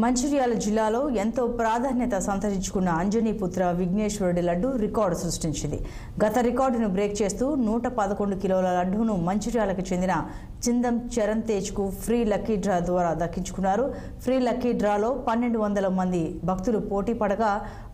మంచిర్యాల జిల్లాలో ఎంతో ప్రాధాన్యత సంతరించుకున్న అంజనీపుత్ర విఘ్నేశ్వరుడి లడ్డు రికార్డు సృష్టించింది. గత రికార్డును బ్రేక్ చేస్తూ 111 కిలోల లడ్డూను మంచిర్యాలకు చెందిన చిందం చరణ్ తేజ్కు ఫ్రీ లక్కీ డ్రా ద్వారా దక్కించుకున్నారు. ఫ్రీ లక్కీ డ్రాలో 1200 మంది భక్తులు పోటీ పడగా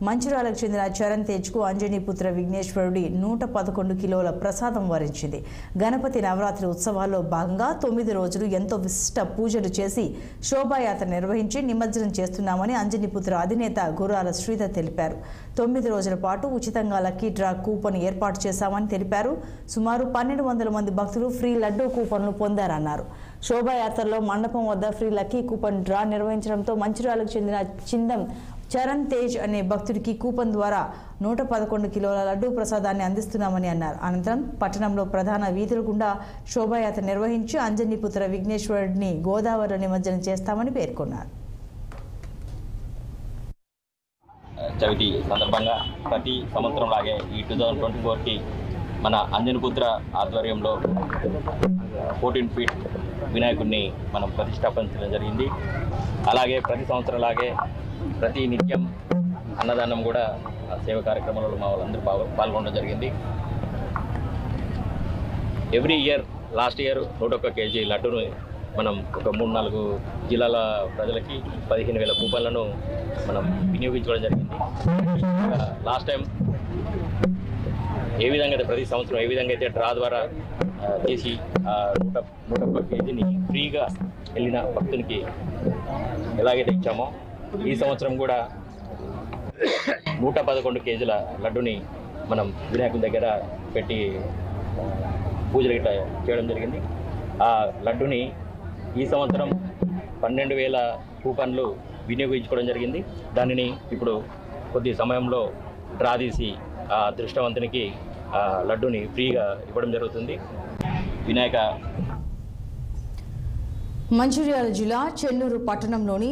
మంచిర్యాలకు చెందిన చరణ్ తేజ్కు అంజనీపుత్ర విఘ్నేశ్వరుడి 111 కిలోల ప్రసాదం వరించింది. గణపతి నవరాత్రి ఉత్సవాల్లో భాగంగా 9 రోజులు ఎంతో విశిష్ట పూజలు చేసి శోభాయాత్ర నిర్వహించి నిమజ్జనం చేస్తున్నామని అంజనీపుత్ర అధినేత గుర్రాల శ్రీధర్ తెలిపారు. 9 రోజుల పాటు ఉచితంగా లక్కీ డ్రా కూపన్ ఏర్పాటు చేశామని తెలిపారు. సుమారు 1200 మంది భక్తులు ఫ్రీ లడ్డూ కూపన్లు పొందారన్నారు. శోభాయాత్రలో మండపం వద్ద ఫ్రీ లక్కీ కూపన్ డ్రా నిర్వహించడంతో మంచిర్యాలకు చెందిన చిందం చరణ్ తేజ్ అనే భక్తుడికి కూపన్ ద్వారా 111 కిలోల లడ్డూ ప్రసాదాన్ని అందిస్తున్నామని అన్నారు. అనంతరం పట్టణంలో ప్రధాన వీధుల గుండా శోభాయాత్ర నిర్వహించి అంజనీపుత్ర విఘ్నేశ్వరుడిని గోదావరిలో నిమజ్జనం చేస్తామని పేర్కొన్నారు. చవితి సందర్భంగా ప్రతి సంవత్సరం లాగే ఈ 2024కి మన అంజనీపుత్ర ఆధ్వర్యంలో 14 ఫీట్ వినాయకుడిని మనం ప్రతిష్టాపించడం జరిగింది. అలాగే ప్రతి సంవత్సరం లాగే ప్రతి నిత్యం అన్నదానం కూడా సేవ కార్యక్రమాలలో మా వాళ్ళందరూ పాల్గొనడం జరిగింది. Every year last year 101 KG లడ్డూను మనం ఒక 3-4 జిల్లాల ప్రజలకి 15,000 కూపన్లను మనం వినియోగించుకోవడం జరిగింది. లాస్ట్ టైం ఏ విధంగా అయితే ప్రతి సంవత్సరం ఏ విధంగా అయితే డ్రా ద్వారా చేసి 101 కేజీని ఫ్రీగా వెళ్ళిన భక్తునికి ఎలాగైతే ఇచ్చామో ఈ సంవత్సరం కూడా 111 కేజీల లడ్డుని మనం వినాయకుని దగ్గర పెట్టి పూజలు గిట్ట చేయడం జరిగింది. ఆ లడ్డుని ఈ సంవత్సరం 12,000 కూపన్లు వినియోగించుకోవడం జరిగింది. దానిని ఇప్పుడు కొద్ది సమయంలో డ్రా తీసి ఆ అదృష్టవంతునికి ఆ లడ్డుని ఫ్రీగా ఇవ్వడం జరుగుతుంది. వినాయక మంచిర్యాల జిల్లా చెన్నూరు పట్టణంలోని